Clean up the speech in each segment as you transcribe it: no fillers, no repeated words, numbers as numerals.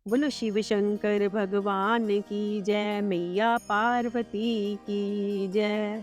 बोलो शिव शंकर भगवान की जय, मैया पार्वती की जय।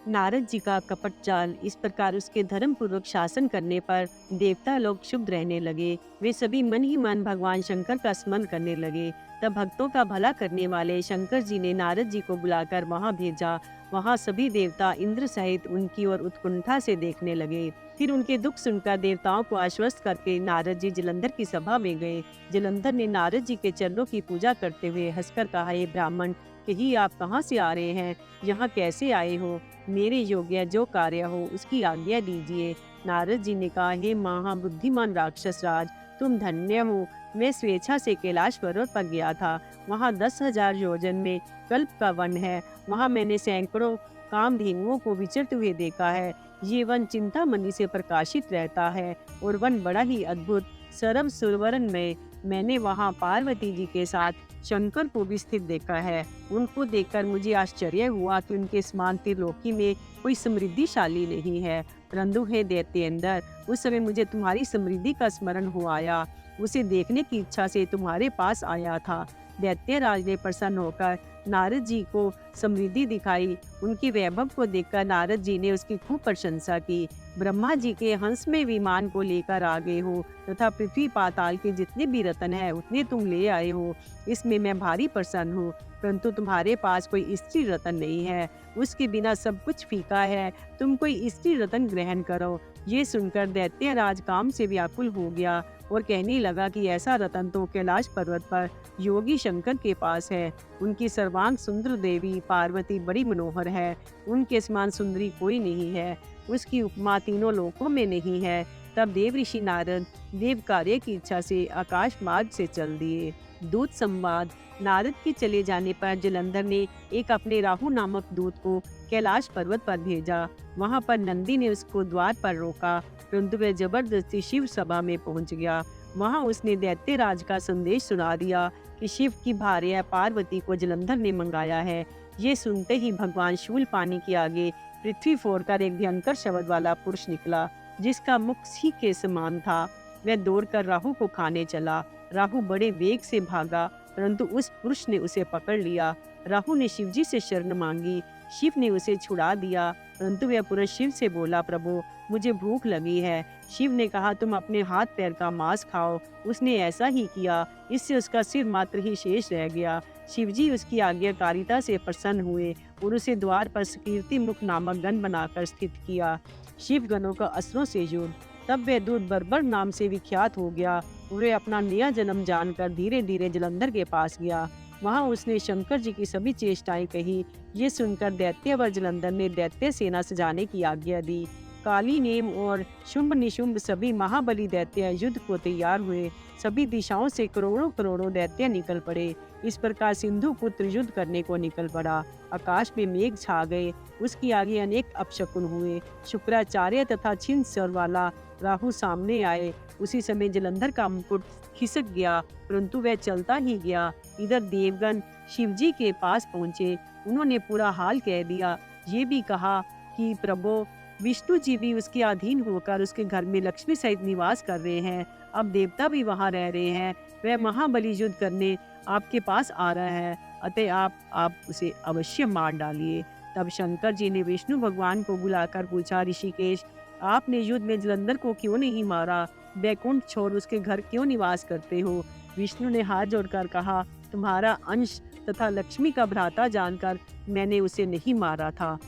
नारद जी का कपट चाल इस प्रकार उसके धर्म पूर्वक शासन करने पर देवता लोग शुभ रहने लगे। वे सभी मन ही मन भगवान शंकर का स्मरण करने लगे। तब भक्तों का भला करने वाले शंकर जी ने नारद जी को बुलाकर वहां भेजा। वहां सभी देवता इंद्र सहित उनकी ओर उत्कंठा से देखने लगे। फिर उनके दुख सुनकर देवताओं को आश्वस्त करके नारद जी जलंधर की सभा में गए। जलंधर ने नारद जी के चरणों की पूजा करते हुए हंसकर कहा, हे ब्राह्मण, कहिए आप कहाँ से आ रहे हैं, यहाँ कैसे आए हो? मेरे योग्य जो कार्य हो उसकी आज्ञा दीजिए। नारद जी ने कहा, हे महाबुद्धिमान राक्षस राज, तुम धन्य हो। मैं स्वेच्छा से कैलाश पर्वत पर गया था। वहाँ 10,000 योजन में कल्प का वन है। वहाँ मैंने सैकड़ों कामधेनुओं को विचरते हुए देखा है। ये वन चिंतामणि से प्रकाशित रहता है और वन बड़ा ही अद्भुत सरम सुरवरन में मैंने वहां पार्वती जी के साथ शंकर को भी स्थित देखा है। उनको देखकर मुझे आश्चर्य हुआ कि उनके समान त्रिलोकी में कोई समृद्धिशाली नहीं है। परंतु हे दैत्येंद्र, उस समय मुझे तुम्हारी समृद्धि का स्मरण हो आया। उसे देखने की इच्छा से तुम्हारे पास आया था। दैत्यराज ने प्रसन्न होकर नारद जी को समृद्धि दिखाई। उनके वैभव को देखकर नारद जी ने उसकी खूब प्रशंसा की। ब्रह्मा जी के हंस में विमान को लेकर आ गए हो तथा पृथ्वी पाताल के जितने भी रत्न हैं उतने तुम ले आए हो। इसमें मैं भारी प्रसन्न हूँ। परंतु तुम्हारे पास कोई स्त्री रत्न नहीं है। उसके बिना सब कुछ फीका है। तुम कोई स्त्री रत्न ग्रहण करो। ये सुनकर दैत्यराज काम से व्याकुल हो गया और कहने लगा कि ऐसा रतन तो कैलाश पर्वत पर योगी शंकर के पास है। उनकी सर्वांग सुंदर देवी पार्वती बड़ी मनोहर है। उनके समान सुंदरी कोई नहीं है। उसकी उपमा तीनों लोकों में नहीं है। तब देव ऋषि नारद देव कार्य की इच्छा से आकाश मार्ग से चल दिए। दूत संवाद। नारद के चले जाने पर जलंधर ने एक अपने राहु नामक दूत को कैलाश पर्वत पर भेजा। वहां पर नंदी ने उसको द्वार पर रोका, परंतु वह जबरदस्ती शिव सभा में पहुंच गया। वहां उसने दैत्यराज का संदेश सुना दिया कि शिव की भार्या पार्वती को जलंधर ने मंगाया है। ये सुनते ही भगवान शूलपाणी के आगे पृथ्वी फोड़कर एक भयंकर शब्द वाला पुरुष निकला, जिसका मुख सिंह के समान था। वह दौड़कर राहु को खाने चला। राहु बड़े वेग से भागा, परंतु उस पुरुष ने उसे पकड़ लिया। राहु ने शिवजी से शरण मांगी। शिव ने उसे छुड़ा दिया, परंतु वह पुरुष शिव से बोला, प्रभु, मुझे भूख लगी है। शिव ने कहा, तुम अपने हाथ पैर का मांस खाओ। उसने ऐसा ही किया। इससे उसका सिर मात्र ही शेष रह गया। शिवजी उसकी आज्ञाकारिता से प्रसन्न हुए और उसे द्वार पर कीर्ति मुख नामक गण बनाकर स्थित किया। शिव गणों का असुरों से युद्ध। तब वह दूत बर्बर नाम से विख्यात हो गया। वह अपना नया जन्म जानकर धीरे धीरे जलंधर के पास गया। वहां उसने शंकर जी की सभी चेष्टाएं कही। ये सुनकर दैत्यवर जलंधर ने दैत्य सेना सजाने की आज्ञा दी। काली नेम और शुंभ निशुंभ सभी महाबली दैत्य युद्ध को तैयार हुए। सभी दिशाओं से करोड़ों करोड़ों दैत्य निकल पड़े। इस प्रकार सिंधु पुत्र युद्ध करने को निकल पड़ा। आकाश में मेघ छा गए। उसकी आगे अनेक अपशकुन हुए। शुक्राचार्य तथा छिन्न स्वर वाला राहु सामने आए। उसी समय जलंधर का मुकुट खिसक गया, परंतु वह चलता ही गया। इधर देवगण शिवजी के पास पहुंचे। उन्होंने पूरा हाल कह दिया। ये भी कहा कि प्रभु, विष्णु जी भी उसके अधीन होकर उसके घर में लक्ष्मी सहित निवास कर रहे हैं। अब देवता भी वहां रह रहे हैं। वह महाबली युद्ध करने आपके पास आ रहा है, अतः आप उसे अवश्य मार डालिए। तब शंकर जी ने विष्णु भगवान को बुलाकर पूछा, ऋषिकेश, आपने युद्ध में जलंधर को क्यों नहीं मारा? बैकुंठ छोड़ उसके घर क्यों निवास करते हो? विष्णु ने हाथ जोड़कर कहा, तुम्हारा अंश तथा लक्ष्मी का भ्राता जानकर मैंने उसे नहीं मारा था।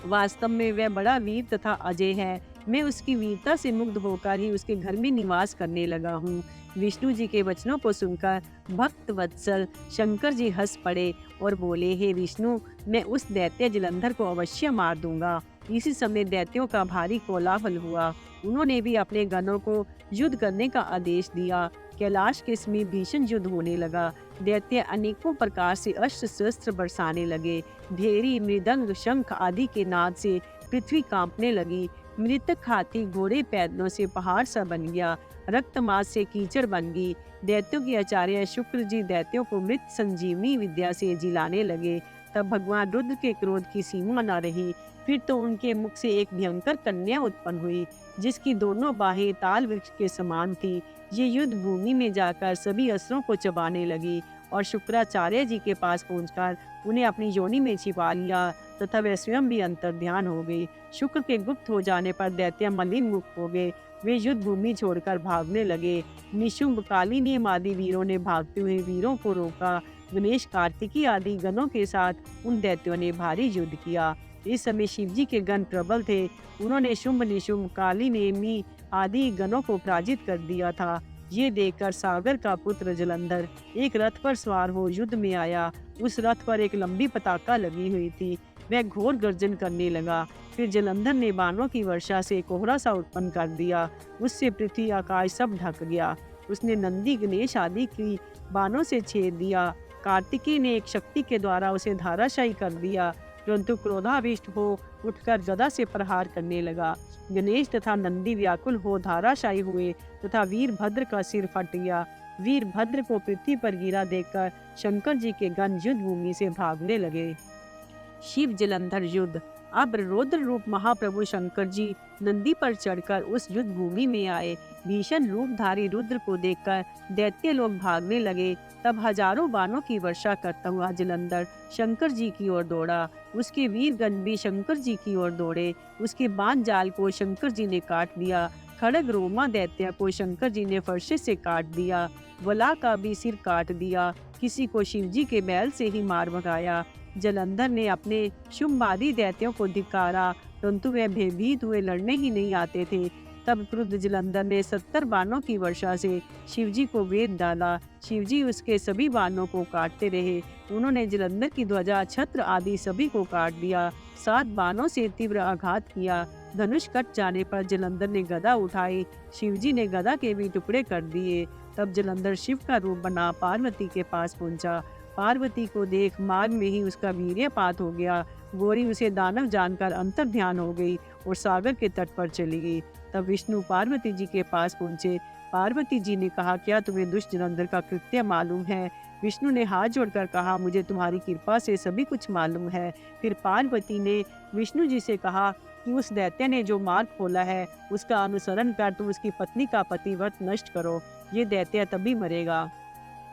वास्तव में वह बड़ा वीर तथा अजय है। मैं उसकी वीरता से मुग्ध होकर ही उसके घर में निवास करने लगा हूँ। विष्णु जी के वचनों को सुनकर भक्त वत्सल शंकर जी हंस पड़े और बोले, हे विष्णु, मैं उस दैत्य जलंधर को अवश्य मार दूंगा। इसी समय दैत्यों का भारी कोलाहल हुआ। उन्होंने भी अपने गणों को युद्ध करने का आदेश दिया। कैलाश के समीप भीषण युद्ध होने लगा। दैत्य अनेकों प्रकार से अस्त्र शस्त्र बरसाने लगे। भेरी, मृदंग, शंख आदि के नाद से पृथ्वी कांपने लगी। मृतक हाथी घोड़े पैदलों से पहाड़ सा बन गया। रक्तमांस से कीचड़ बन गई। दैत्यों के आचार्य शुक्र जी दैत्यों को मृत संजीवनी विद्या से जिलाने लगे। तब भगवान रुद्र के क्रोध की सीमा न रही। फिर तो उनके मुख से एक भयंकर कन्या उत्पन्न हुई, जिसकी दोनों बाहें ताल वृक्ष के समान थी। ये युद्ध भूमि में जाकर सभी अस्त्रों को चबाने लगी और शुक्राचार्य जी के पास पहुंचकर उन्हें अपनी योनि में छिपा लिया तथा वे स्वयं भी अंतर्ध्यान हो गई। शुक्र के गुप्त हो जाने पर दैत्य मलिन मुख हो गए। वे युद्ध भूमि छोड़कर भागने लगे। निशुंभ, कालिनेम आदि वीरों ने भागते हुए वीरों को रोका। गणेश, कार्तिकी आदि गणों के साथ उन दैत्यों ने भारी युद्ध किया। इस समय शिवजी के गण प्रबल थे। उन्होंने शुंभ, निशुंभ, कालिनेमी आदि गणों को पराजित कर दिया था। ये देखकर सागर का पुत्र जलंधर एक रथ पर सवार हो युद्ध में आया। उस रथ पर एक लंबी पताका लगी हुई थी। वह घोर गर्जन करने लगा। फिर जलंधर ने बाणों की वर्षा से कोहरा सा उत्पन्न कर दिया। उससे पृथ्वी आकाश सब ढक गया। उसने नंदी, गणेश आदि की बाणों से छेद दिया। कार्तिकी ने एक शक्ति के द्वारा उसे धाराशायी कर दिया, परंतु क्रोधाविष्ट हो उठकर गदा से प्रहार करने लगा। गणेश तथा नंदी व्याकुल हो धाराशायी हुए तथा वीरभद्र का सिर फट गया। वीरभद्र को पृथ्वी पर गिरा देखकर शंकर जी के गण युद्ध भूमि से भागने लगे। शिव जलंधर युद्ध। अब रौद्र रूप महाप्रभु शंकर जी नंदी पर चढ़कर उस युद्ध भूमि में आए। भीषण रूपधारी रुद्र को देखकर दैत्य लोग भागने लगे। तब हजारों बाणों की वर्षा करता हुआ जलंधर शंकर जी की ओर दौड़ा। उसके वीरगण भी शंकर जी की ओर दौड़े। उसके बाण जाल को शंकर जी ने काट दिया। खड़ग रोमा दैत्य को शंकर जी ने फरसे से काट दिया। वला का भी सिर काट दिया। किसी को शिवजी के बैल से ही मार भगाया। जलंधर ने अपने शुंभादि दैत्यों को धिक्कारा, परंतु वे भयभीत हुए लड़ने ही नहीं आते थे। तब क्रुद्ध जलंधर ने 70 बाणों की वर्षा से शिवजी को वेद डाला। शिवजी उसके सभी बाणों को काटते रहे। उन्होंने जलंधर की ध्वजा, छत्र आदि सभी को काट दिया। 7 बाणों से तीव्र आघात किया। धनुष कट जाने पर जलंधर ने गदा उठाई। शिवजी ने गदा के भी टुकड़े कर दिए। तब जलंधर शिव का रूप बना पार्वती के पास पहुंचा। पार्वती को देख मार्ग में ही उसका वीर्यपात हो गया। गौरी उसे दानव जानकर अंतर्ध्यान हो गई और सागर के तट पर चली गई। तब विष्णु पार्वती जी के पास पहुंचे। पार्वती जी ने कहा, क्या तुम्हें दुष्ट जलंधर का कृत्य मालूम है? विष्णु ने हाथ जोड़कर कहा, मुझे तुम्हारी कृपा से सभी कुछ मालूम है। फिर पार्वती ने विष्णु जी से कहा कि उस दैत्य ने जो मार्ग खोला है उसका अनुसरण कर तुम उसकी पत्नी का पतिव्रत नष्ट करो। ये दैत्य तभी मरेगा।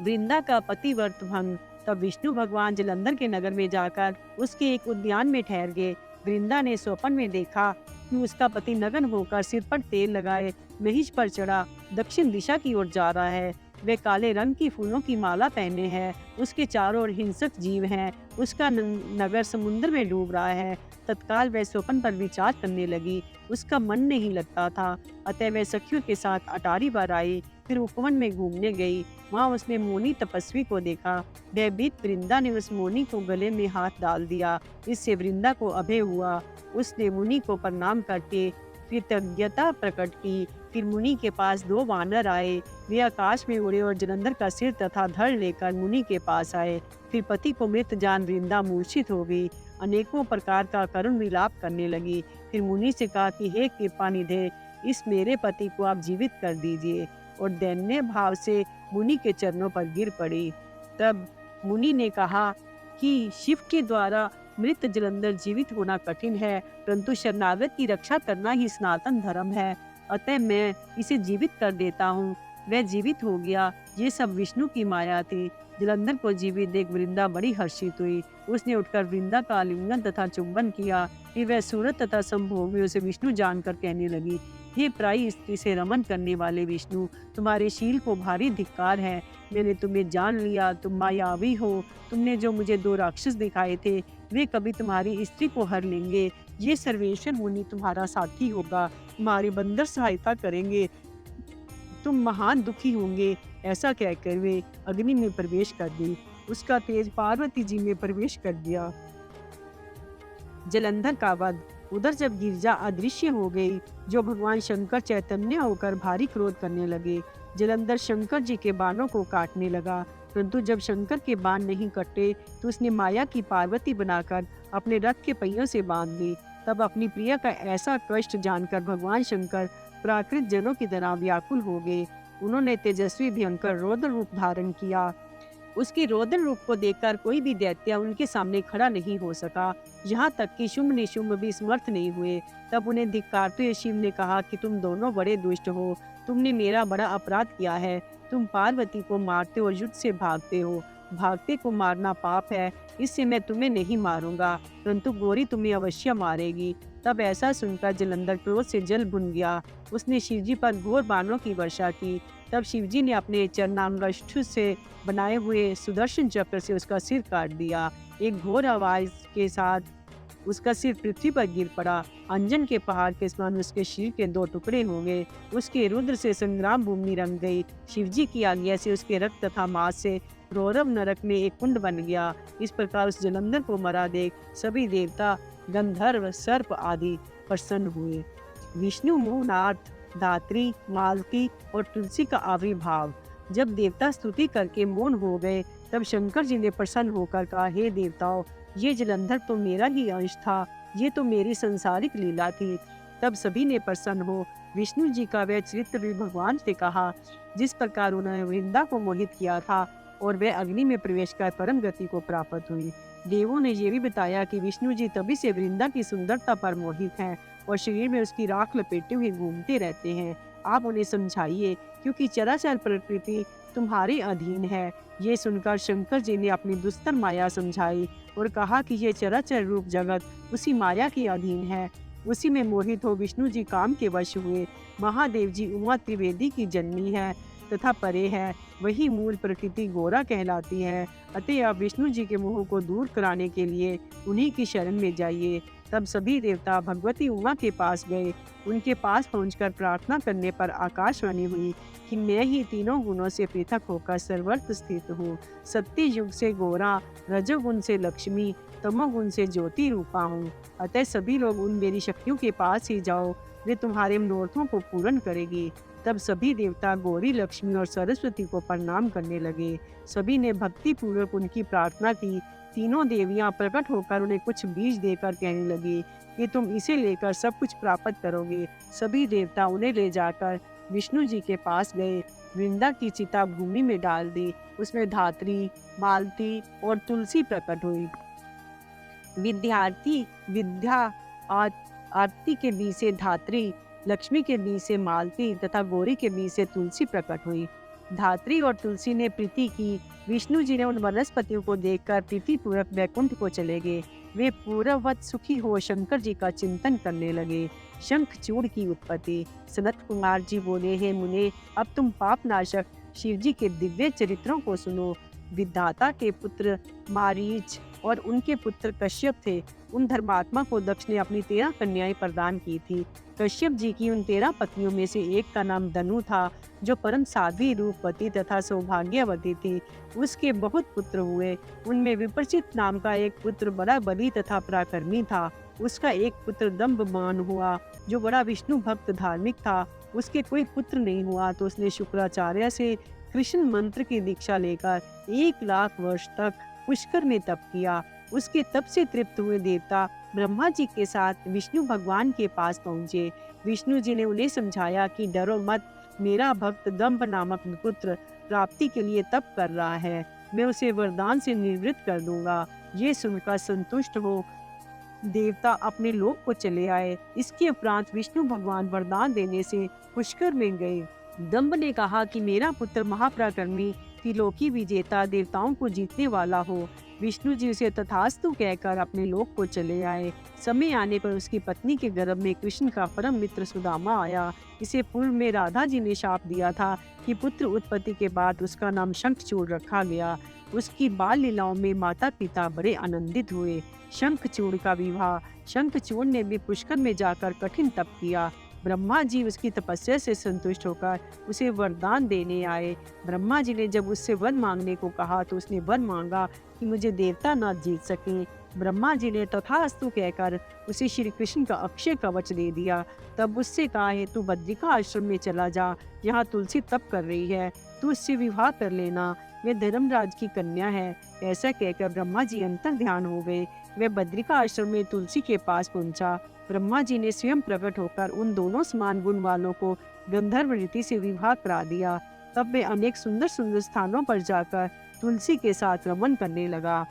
वृंदा का पतिव्रत भंग। तब विष्णु भगवान जलंधर के नगर में जाकर उसके एक उद्यान में ठहर गए। वृंदा ने स्वप्न में देखा कि उसका पति नग्न होकर सिर पर तेल लगाए महिष पर चढ़ा दक्षिण दिशा की ओर जा रहा है। वे काले रंग की फूलों की माला पहने हैं। उसके चारों ओर हिंसक जीव हैं। उसका नगर समुद्र में डूब रहा है। तत्काल वह स्वप्न पर विचार करने लगी। उसका मन नहीं लगता था, अतः वह सखियों के साथ अटारी पर आई। फिर उपवन में घूमने गई। वहाँ उसने मुनि तपस्वी को देखा। भयभीत वृंदा ने उस मुनि को गले में हाथ डाल दिया। इससे वृंदा को अभय हुआ। उसने मुनि को प्रणाम करके कृतज्ञता प्रकट की। फिर मुनि के पास 2 वानर आए। वे आकाश में उड़े और जलंधर का सिर तथा धड़ लेकर मुनि के पास आए। फिर पति को मृत जान वृंदा मूर्छित हो गई। अनेकों प्रकार का करुण विलाप करने लगी। फिर मुनि से कहा कि हे कृपा निधे, इस मेरे पति को आप जीवित कर दीजिए, और दैन्य भाव से मुनि के चरणों पर गिर पड़ी। तब मुनि ने कहा कि शिव के द्वारा मृत जलंधर जीवित होना कठिन है, परंतु शरणागत की रक्षा करना ही सनातन धर्म है, अतः मैं इसे जीवित कर देता हूँ। वह जीवित हो गया। ये सब विष्णु की माया थी। जलंधर को जीवित देख वृंदा बड़ी हर्षित हुई। उसने उठकर वृंदा का आलिंगन तथा चुंबन किया। फिर वह सूरत तथा संभोग में उसे विष्णु जानकर कहने लगी, हे प्रायी स्त्री से रमन करने वाले विष्णु, तुम्हारे शील को भारी धिक्कार है। मैंने तुम्हें जान लिया, तुम मायावी हो। तुमने जो मुझे 2 राक्षस दिखाए थे, वे कभी तुम्हारी स्त्री को हर लेंगे। ये सर्वेश्वर मुनि तुम्हारा साथी होगा, तुम्हारी बंदर सहायता करेंगे, तुम महान दुखी होंगे। ऐसा कहकर वे अग्नि में प्रवेश कर दी। उसका तेज पार्वती जी में प्रवेश कर दिया। जलंधर का वध। उधर जब गिरिजा अदृश्य हो गई, जो भगवान शंकर चैतन्य होकर भारी क्रोध करने लगे। जलंधर शंकर जी के बाणों को काटने लगा, परंतु जब शंकर के बाण नहीं कटे तो उसने माया की पार्वती बनाकर अपने रथ के पहियों से बांध ली। तब अपनी प्रिया का ऐसा कष्ट जानकर भगवान शंकर प्राकृत जनों की तरह व्याकुल हो गए। उन्होंने तेजस्वी भयंकर रौद्र रूप धारण किया। उसके रौद्र रूप को देखकर कोई भी दैत्य उनके सामने खड़ा नहीं हो सका। यहाँ तक कि शुंभ निशुंभ भी समर्थ नहीं हुए। तब उन्हें धिक्कारते हुए शिव ने कहा कि तुम दोनों बड़े दुष्ट हो, तुमने मेरा बड़ा अपराध किया है। तुम पार्वती को मारते और युद्ध से भागते हो। भागते को मारना पाप है, इससे मैं तुम्हें नहीं मारूंगा, परंतु गौरी तुम्हें अवश्य मारेगी। तब ऐसा सुनकर जलंधर क्रोध से जल भुन गया। उसने शिवजी पर घोर बाणों की वर्षा की। तब शिवजी ने अपने चरणांगष्ठ से बनाए हुए सुदर्शन चक्र से उसका सिर काट दिया। एक घोर आवाज के साथ उसका सिर पृथ्वी पर गिर पड़ा। अंजन के पहाड़ के समान उसके शरीर के दो टुकड़े हो गए। उसके रुद्र से संग्राम भूमि रंग गई। शिवजी की आज्ञा से उसके रक्त तथा मांस से रौरव नरक में एक कुंड बन गया। इस प्रकार उस जलंधर को मरा देख सभी देवता, गंधर्व, सर्प आदि प्रसन्न हुए। विष्णु मोहनाथ, धात्री, मालती और तुलसी का आविर्भाव। जब देवता स्तुति करके मौन हो गए, तब शंकर जी ने प्रसन्न होकर कहा, हे देवताओं, ये जलंधर तो मेरा ही अंश था, ये तो मेरी संसारिक लीला थी। तब सभी ने प्रसन्न हो विष्णु जी का वह चरित्र भी भगवान से कहा, जिस प्रकार उन्होंने वृंदा को मोहित किया था और वह अग्नि में प्रवेश कर परम गति को प्राप्त हुई। देवों ने ये भी बताया कि विष्णु जी तभी से वृंदा की सुंदरता पर मोहित हैं और शरीर में उसकी राख लपेटे हुए घूमते रहते हैं। आप उन्हें समझाइए, क्योंकि चराचर प्रकृति तुम्हारे अधीन है। ये सुनकर शंकर जी ने अपनी दुस्तर माया समझाई और कहा कि ये चराचर रूप जगत उसी माया के अधीन है। उसी में मोहित हो विष्णु जी काम के वश हुए। महादेव जी उमा त्रिवेदी की जन्मी है तथा परे है, वही मूल प्रकृति गोरा कहलाती है। अतः आप विष्णु जी के मोह को दूर कराने के लिए उन्हीं की शरण में जाइए। तब सभी देवता भगवती उमा के पास गए। उनके पास पहुंचकर प्रार्थना करने पर आकाशवाणी हुई कि मैं ही तीनों गुणों से पृथक होकर सर्वत्र स्थित हूँ। सत्य युग से गोरा, रजोगुण से लक्ष्मी, तमोगुण से ज्योति रूपा हूँ। अतः सभी लोग उन मेरी शक्तियों के पास ही जाओ, वे तुम्हारे मनोरथों को पूर्ण करेगी। तब सभी देवता गौरी, लक्ष्मी और सरस्वती को प्रणाम करने लगे। सभी ने भक्ति पूर्वक उनकी प्रार्थना की। तीनों देवियां प्रकट होकर उन्हें कुछ बीज देकर कहने लगी कि तुम इसे लेकर सब कुछ प्राप्त करोगे। सभी देवता उन्हें ले जाकर विष्णु जी के पास गए। वृंदा की चिता भूमि में डाल दी। उसमें धात्री, मालती और तुलसी प्रकट हुई। विद्यार्थी विद्या आरती के बीच से धात्री, लक्ष्मी के बीच से मालती तथा गौरी के बीच से तुलसी प्रकट हुई। धात्री और तुलसी ने प्रीति की। विष्णु जी ने उन वनस्पतियों को देखकर प्रीति पूर्वक वैकुंठ को चले गए। वे पूर्ववत सुखी हो शंकर जी का चिंतन करने लगे। शंखचूड़ की उत्पत्ति। सनत कुमार जी बोले, हे मुने, अब तुम पाप नाशक शिव जी के दिव्य चरित्रों को सुनो। विधाता के पुत्र मारीच और उनके पुत्र कश्यप थे। उन धर्मात्मा को दक्ष ने अपनी 13 कन्याएं प्रदान की थी। कश्यप जी की उन 13 पत्नियों में से एक का नाम धनु था, जो परम साध्वी, रूपवती तथा सौभाग्यवती थी। उसके बहुत पुत्र हुए। उनमें विपरीचित नाम का एक पुत्र बड़ा बली तथा पराक्रमी था। उसका एक पुत्र दंभमान हुआ, जो बड़ा विष्णु भक्त धार्मिक था। उसके कोई पुत्र नहीं हुआ तो उसने शुक्राचार्य से कृष्ण मंत्र की दीक्षा लेकर 1 लाख वर्ष तक पुष्कर में तप किया। उसके तप से तृप्त हुए देवता ब्रह्मा जी के साथ विष्णु भगवान के पास पहुँचे। विष्णु जी ने उन्हें समझाया कि डरो मत, मेरा भक्त दंभ नामक पुत्र प्राप्ति के लिए तप कर रहा है, मैं उसे वरदान से निवृत्त कर दूंगा। ये सुनकर संतुष्ट हो देवता अपने लोक को चले आए। इसके उपरांत विष्णु भगवान वरदान देने से पुष्कर में गए। दंभ ने कहा कि मेरा पुत्र महापराक्रमी, त्रिलोकी विजेता, देवताओं को जीतने वाला हो। विष्णु जी उसे तथास्तु कहकर अपने लोक को चले आए। समय आने पर उसकी पत्नी के गर्भ में कृष्ण का परम मित्र सुदामा आया। इसे पूर्व में राधा जी ने शाप दिया था कि पुत्र उत्पत्ति के बाद उसका नाम शंखचूड़ रखा गया। उसकी बाल लीलाओं में माता पिता बड़े आनंदित हुए। शंखचूड़ का विवाह। शंखचूड़ ने भी पुष्कर में जाकर कठिन तप किया। ब्रह्मा जी उसकी तपस्या से संतुष्ट होकर उसे वरदान देने आए। ब्रह्मा जी ने जब उससे वर मांगने को कहा तो उसने वर मांगा कि मुझे देवता न जीत सके। ब्रह्मा जी ने तथास्तु कहकर उसे श्री कृष्ण का अक्षय कवच दे दिया। तब उससे कहा है, तू बद्रिका आश्रम में चला जा, यहाँ तुलसी तप कर रही है, तू उससे विवाह कर लेना, वे धर्मराज की कन्या है। ऐसा कहकर ब्रह्मा जी अंतर ध्यान हो गए। वे बद्रिका आश्रम में तुलसी के पास पहुंचा। ब्रह्मा जी ने स्वयं प्रकट होकर उन दोनों समान गुण वालों को गंधर्व रीति से विवाह करा दिया। तब वे अनेक सुंदर सुंदर स्थानों पर जाकर तुलसी के साथ रमन करने लगा।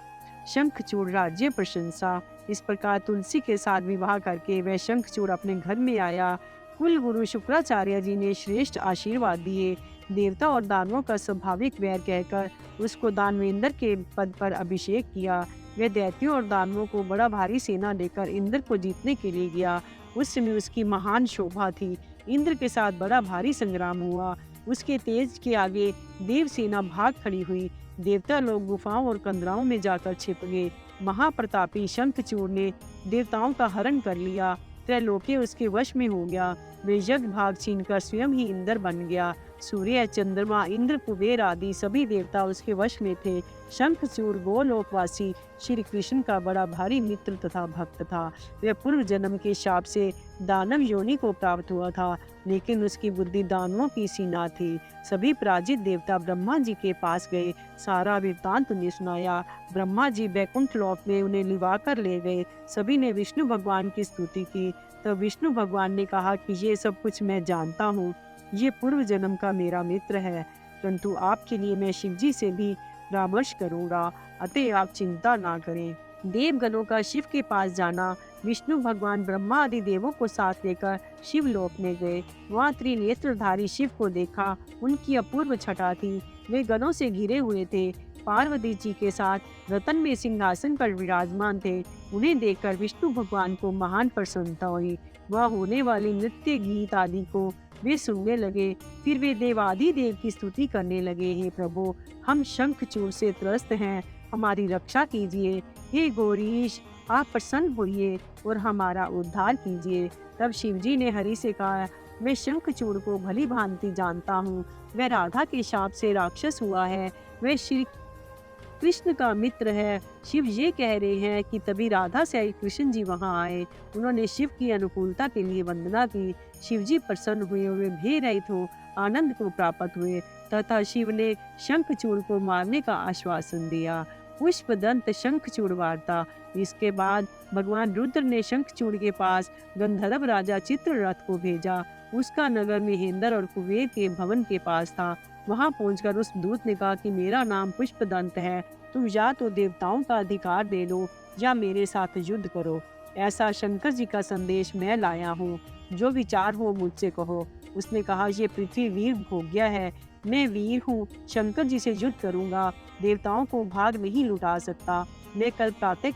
शंखचूड़ राज्य प्रशंसा। इस प्रकार तुलसी के साथ विवाह करके वह शंखचूड़ अपने घर में आया। कुल गुरु शुक्राचार्य जी ने श्रेष्ठ आशीर्वाद दिए। देवता और दानवों का स्वाभाविक वैर कहकर उसको दानवेंद्र के पद पर अभिषेक किया। वह दैत्यों और दानवों को बड़ा भारी सेना लेकर इंद्र को जीतने के लिए गया। उस समय उसकी महान शोभा थी। इंद्र के साथ बड़ा भारी संग्राम हुआ। उसके तेज के आगे देव सेना भाग खड़ी हुई। देवता लोग गुफाओं और कंदराओं में जाकर छिप गए। महाप्रतापी शंखचूड़ ने देवताओं का हरण कर लिया। त्रैलोक्य उसके वश में हो गया। वे यज्ञ भाग छीनकर स्वयं ही इंद्र बन गया। सूर्य, चंद्रमा, इंद्र, कुबेर आदि सभी देवता उसके वश में थे। शंखचूड़ गोलोकवासी श्री कृष्ण का बड़ा भारी मित्र तथा भक्त था। वह पूर्व जन्म के शाप से दानव योनि को प्राप्त हुआ था, लेकिन उसकी बुद्धि दानवों की सी ना थी। सभी पराजित देवता ब्रह्मा जी के पास गए। सारा वृत्तांत उन्हें सुनाया। ब्रह्मा जी बैकुंठ लोक में उन्हें लिवा कर ले गए। सभी ने विष्णु भगवान की स्तुति की। तब विष्णु भगवान ने कहा कि ये सब कुछ मैं जानता हूँ। ये पूर्व जन्म का मेरा मित्र है, परंतु आपके लिए मैं शिव जी से भी परामर्श करूंगा, अतः आप चिंता ना करें। देवगणों का शिव के पास जाना। विष्णु भगवान ब्रह्मा आदि देवों को साथ लेकर शिवलोक में गए। वहाँ त्रिनेत्रधारी शिव को देखा। उनकी अपूर्व छटा थी। वे गणों से घिरे हुए थे। पार्वती जी के साथ रतन में सिंहासन पर विराजमान थे। उन्हें देखकर विष्णु भगवान को महान प्रसन्नता हुई। वह होने वाली नृत्य गीत आदि को वे सुनने लगे। फिर वे देवादि देव की स्तुति करने लगे। हे प्रभु, हम शंखचूड़ से त्रस्त हैं, हमारी रक्षा कीजिए। हे गौरीश, आप प्रसन्न होइए और हमारा उद्धार कीजिए। तब शिवजी ने हरि से कहा, मैं शंखचूड़ को भली भांति जानता हूँ। वह राधा के शाप से राक्षस हुआ है। वह श्री कृष्ण का मित्र है। शिव ये कह रहे हैं कि तभी राधा से आई कृष्ण जी वहां आए। उन्होंने शिव की अनुकूलता के लिए वंदना की। शिव जी प्रसन्न हुए और वे भय रहित हो आनंद को प्राप्त हुए तथा शिव ने शंखचूड़ को मारने का आश्वासन दिया। पुष्पदंत शंखचूड़ वार्ता। इसके बाद भगवान रुद्र ने शंखचूड़ के पास गंधर्व राजा चित्ररथ को भेजा। उसका नगर महेंद्र और कुबेर के भवन के पास था। वहां पहुंचकर उस दूत ने कहा कि मेरा नाम पुष्पदंत है। तुम या तो देवताओं का अधिकार दे लो या मेरे साथ युद्ध करो। ऐसा शंकर जी का संदेश मैं लाया हूँ। जो विचार हो मुझसे कहो। उसने कहा, ये पृथ्वी वीर भोग्या है। मैं वीर हूँ, शंकर जी से युद्ध करूंगा। देवताओं को भाग नहीं लुटा सकता। मैं कल प्रातः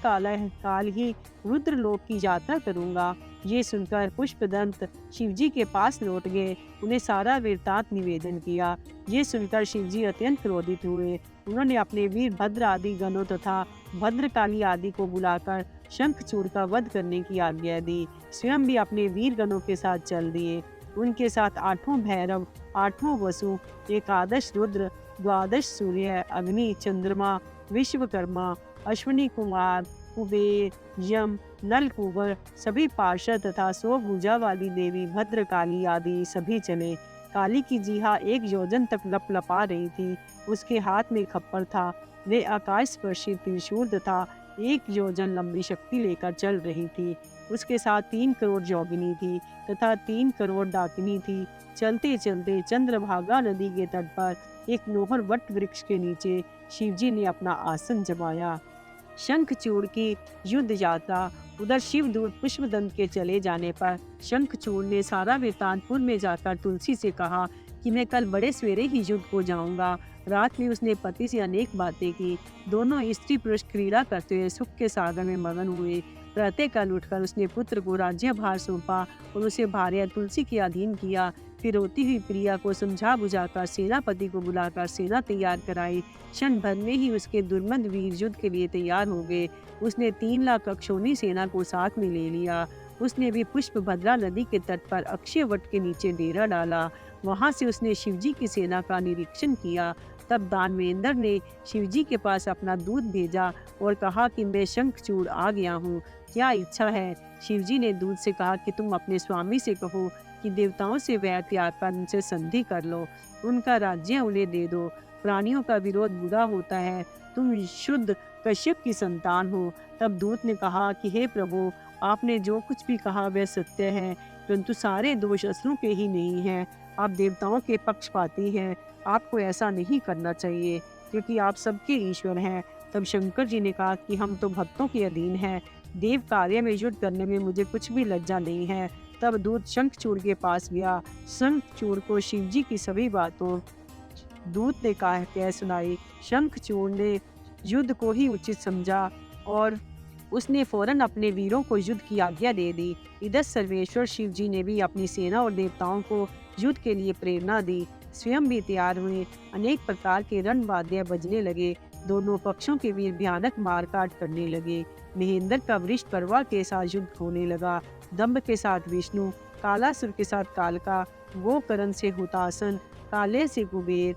काल ही रुद्रलोक की यात्रा करूंगा। ये सुनकर पुष्पदंत शिवजी के पास लौट गए। उन्हें सारा वृत्तांत निवेदन किया। ये सुनकर शिवजी अत्यंत क्रोधित हुए। उन्होंने अपने वीरभद्र आदि गणों तथा भद्रकाली आदि को बुलाकर शंखचूड़ का वध करने की आज्ञा दी। स्वयं भी अपने वीर गणों के साथ चल दिए। उनके साथ 8 भैरव, 8 वसु, 11 रुद्र, 12 सूर्य, अग्नि, चंद्रमा, विश्वकर्मा, अश्विनी कुमार, कुबेर, यम, नलकूबर, सभी पार्षद तथा 100 भुजा वाली देवी भद्रकाली आदि सभी चले। काली की जीहा 1 योजन तक लपलपा रही थी। उसके हाथ में खप्पर था। वे आकाश स्पर्शी त्रिशूल तथा 1 योजन लंबी शक्ति लेकर चल रही थी। उसके साथ 3 करोड़ योगिनी थी तथा 3 करोड़ डाकिनी थी। चलते चलते चंद्रभागा नदी के तट पर एक नोहर वट वृक्ष के नीचे शिवजी ने अपना आसन जमाया। शंखचूड़ की युद्ध यात्रा। उधर शिवदूत पुष्पदंत के चले जाने पर शंखचूड़ ने सारा वृत्तांतपुर में जाकर तुलसी से कहा कि मैं कल बड़े सवेरे ही युद्ध को जाऊंगा। रात में उसने पति से अनेक बातें की। दोनों स्त्री पुरुष क्रीड़ा करते हुए सुख के सागर में मगन हुए। प्रातःकाल उठकर उसने पुत्र को राज्यभार सौंपा और उसे भार्या तुलसी के अधीन किया। फिर रोती हुई प्रिया को समझा बुझाकर सेनापति को बुलाकर सेना तैयार कराई। क्षण भर में ही उसके दुर्मद वीर युद्ध के लिए तैयार हो गए। उसने 3 लाख अक्षौणी सेना को साथ में ले लिया। उसने भी पुष्पभद्रा नदी के तट पर अक्षय वट के नीचे डेरा डाला। वहां से उसने शिवजी की सेना का निरीक्षण किया। तब दानवेंद्र ने शिवजी के पास अपना दूत भेजा और कहा कि मैं शंखचूड़ आ गया हूँ, क्या इच्छा है? शिवजी ने दूत से कहा कि तुम अपने स्वामी से कहो कि देवताओं से वैर त्याग कर उनसे संधि कर लो। उनका राज्य उन्हें दे दो। प्राणियों का विरोध बुरा होता है। तुम शुद्ध कश्यप की संतान हो। तब दूत ने कहा कि हे प्रभु, आपने जो कुछ भी कहा वह सत्य है, परंतु सारे दोष असुरों के ही नहीं हैं। आप देवताओं के पक्षपाती हैं। आपको ऐसा नहीं करना चाहिए। क्योंकि आप सबके ईश्वर हैं। तब शंकर जी ने कहा कि हम तो भक्तों के अधीन हैं, देव कार्य में युद्ध करने में मुझे कुछ भी लज्जा नहीं है। तब दूत शंखचूड़ के पास गया। शंखचूड़ को शिव जी की सभी बातों दूत ने कह सुनाई। शंखचूड़ ने युद्ध को ही उचित समझा और उसने फौरन अपने वीरों को युद्ध की आज्ञा दे दी। इधर सर्वेश्वर शिव जी ने भी अपनी सेना और देवताओं को युद्ध के लिए प्रेरणा दी। स्वयं भी तैयार हुए। अनेक प्रकार के रणवाद्य बजने लगे। दोनों पक्षों के वीर भयानक मारकाट करने लगे। महेंद्र का वृष्ण परवा के साथ युद्ध होने लगा। दंभ के साथ विष्णु, कालासुर के साथ कालका, गोकर्ण से हुतासन, काले से कुबेर,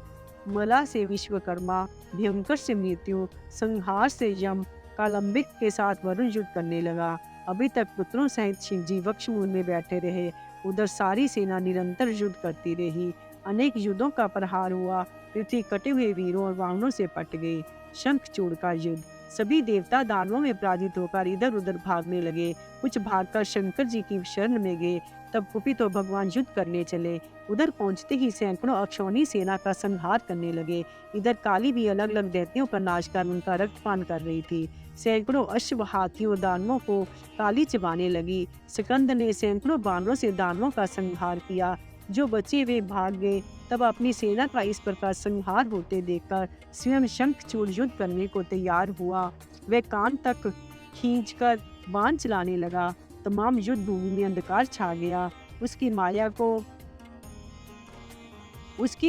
मला से विश्वकर्मा, भयंकर से मृत्यु, संहार से यम, कालंबिक के साथ वरुण युद्ध करने लगा। अभी तक पुत्रों सहित शिवजी वक्षमूल में बैठे रहे। उधर सारी सेना निरंतर युद्ध करती रही। अनेक युद्धों का प्रहार हुआ। पृथ्वी कटे हुए वीरों और वाहनों से पट गई। शंखचूड़ का युद्ध। सभी देवता दानवों में पराजित होकर इधर उधर भागने लगे। कुछ भागकर शंकर जी की शरण में गए। तब कुपित तो भगवान युद्ध करने चले। उधर पहुंचते ही सैकड़ों अक्षौणी सेना का संहार करने लगे। इधर काली भी अलग अलग दैत्यों का नाश कर उनका रक्तपान कर रही थी। सैकड़ों अश्व, हाथियों, दानवों को काली चबाने लगी। स्कंद ने सैकड़ों बानरों से दानवों का संहार किया। जो बचे वे भाग गए। तब अपनी सेना का इस प्रकार संहार होते देखकर स्वयं शंखचूड़ युद्ध करने को तैयार हुआ। वह कान तक खींचकर बाण चलाने लगा। तमाम युद्ध भूमि में अंधकार छा गया। उसकी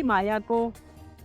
माया को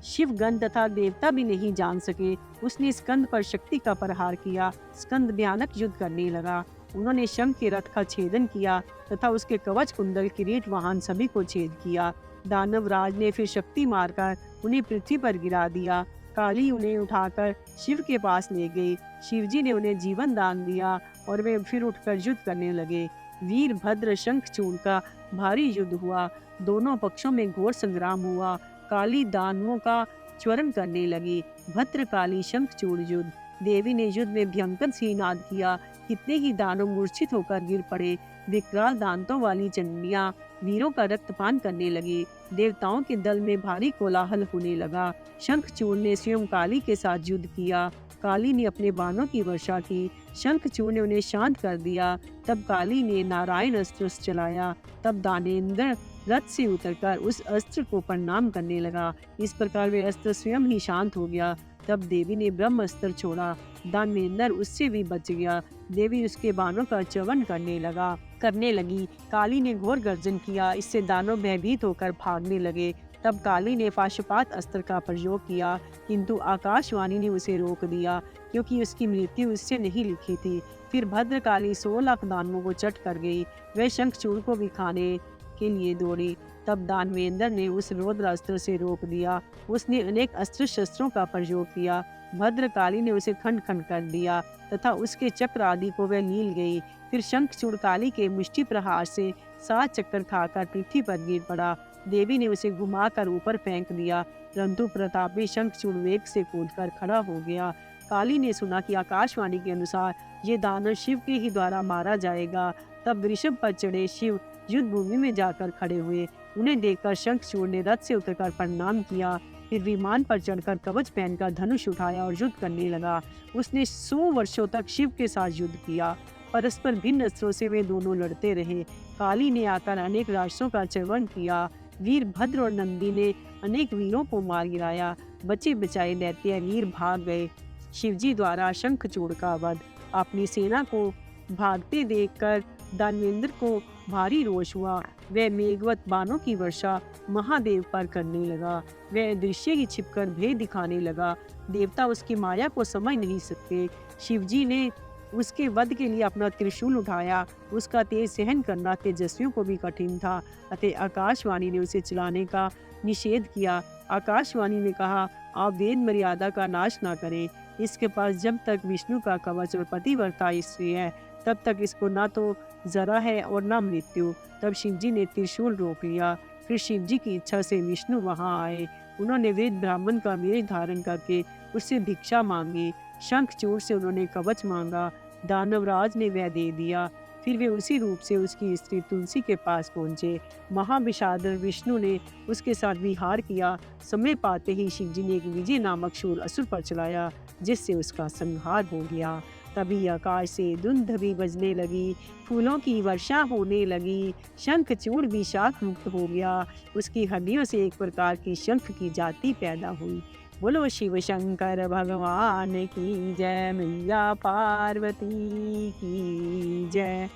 शिवगण तथा देवता भी नहीं जान सके। उसने स्कंद पर शक्ति का प्रहार किया। स्कंद भयानक युद्ध करने लगा। उन्होंने शंख के रथ का छेदन किया तथा उसके कवच, कुंडल, किरीट, वाहन सभी को छेद किया। दानव राज ने फिर शक्ति मारकर उन्हें पृथ्वी पर गिरा दिया। काली उन्हें उठाकर शिव के पास ले गई। शिवजी ने उन्हें जीवन दान दिया और वे फिर उठकर युद्ध करने लगे। वीरभद्र शंखचूड़ का भारी युद्ध हुआ। दोनों पक्षों में घोर संग्राम हुआ। काली दानवों का च्वरण करने लगी। भद्रकाली शंखचूड़ युद्ध। देवी ने युद्ध में भयंकर सिंहनाद किया। कितने ही दानव मूर्छित होकर गिर पड़े। विकराल दांतों वाली चंडियां वीरों का रक्तपान करने लगी। देवताओं के दल में भारी कोलाहल होने लगा। शंखचूड़ ने स्वयं काली के साथ युद्ध किया। काली ने अपने बाणों की वर्षा की। शंखचूड़ ने उन्हें शांत कर दिया। तब काली ने नारायण अस्त्र चलाया। तब दानेंद्र रथ से उतरकर उस अस्त्र को प्रणाम करने लगा। इस प्रकार वे अस्त्र स्वयं ही शांत हो गया। तब देवी ने ब्रह्म अस्त्र छोड़ा। दानेंद्र उससे भी बच गया। देवी उसके बाणों का च्यवन करने लगी। काली ने घोर गर्जन किया। इससे दानव भयभीत होकर भागने लगे। तब काली ने पाशुपात अस्त्र का प्रयोग किया, किंतु आकाशवाणी ने उसे रोक दिया, क्योंकि उसकी मृत्यु उससे नहीं लिखी थी। फिर भद्रकाली 100 लाख दानवों को चट कर गई। वह शंखचूड़ को भी खाने के लिए दौड़ी। तब दानवेंद्र ने उस रौद्र अस्त्र से रोक दिया। उसने अनेक अस्त्र शस्त्रों का प्रयोग किया। भद्रकाली ने उसे खंड खंड कर दिया तथा उसके चक्र आदि को वह नील गई। फिर शंखचूड़ काली के मुष्टि प्रहार से 7 चक्कर खाकर पृथ्वी पर गिर पड़ा। देवी ने उसे घुमाकर ऊपर फेंक दिया, परंतु प्रतापी शंखचूड़ वेग से कूदकर खड़ा हो गया। काली ने सुना कि आकाशवाणी के अनुसार ये दानव शिव के ही द्वारा मारा जाएगा। तब ऋषभ पर चढ़े शिव युद्ध भूमि में जाकर खड़े हुए। उन्हें देखकर शंखचूड़ ने रथ से उतरकर प्रणाम किया। फिर विमान पर चढ़कर कवच पहनकर धनुष उठाया और युद्ध करने लगा। उसने 100 वर्षों तक शिव के साथ युद्ध किया। परस्पर भिन्न अस्त्रों से वे दोनों लड़ते रहे। काली ने आकर अनेक राक्षसों का च्यवन किया। वीरभद्र और नंदी ने अनेक वीरों को मार गिराया। बचे बचाए दैत्य वीर भाग गए। शिवजी द्वारा शंखचूड़ का वध। अपनी सेना को भागते देखकर दानवेंद्र को भारी रोष हुआ। वह मेघवत बाणों की वर्षा महादेव पर करने लगा। वह दृश्य ही छिपकर भेद दिखाने लगा। देवता उसकी माया को समझ नहीं सकते। शिवजी ने उसके वध के लिए अपना त्रिशूल उठाया। उसका तेज सहन करना तेजस्वियों को भी कठिन था, अतः आकाशवाणी ने उसे चलाने का निषेध किया। आकाशवाणी ने कहा, आप वेद मर्यादा का नाश ना करें। इसके पास जब तक विष्णु का कवच और पतिव्रता स्त्री है, तब तक इसको ना तो जरा है और ना मृत्यु। तब शिवजी ने त्रिशूल रोक लिया। फिर शिवजी की इच्छा से विष्णु वहां आए। उन्होंने वेद ब्राह्मण का वेश धारण करके उससे भिक्षा मांगी। शंखचूड़ से उन्होंने कवच मांगा। दानवराज ने वह दे दिया। फिर वे उसी रूप से उसकी स्त्री तुलसी के पास पहुंचे। महाविषादर विष्णु ने उसके साथ विहार किया। समय पाते ही शिव जी ने एक विजय नामक शूर असुर पर चलाया, जिससे उसका संहार हो गया। तभी आकाश से धुंधभी बजने लगी, फूलों की वर्षा होने लगी, शंखचूड़ भी शाख मुक्त हो गया। उसकी हड्डियों से एक प्रकार की शंख की जाति पैदा हुई। बोलो शिव शंकर भगवान की जय, मैया पार्वती की जय।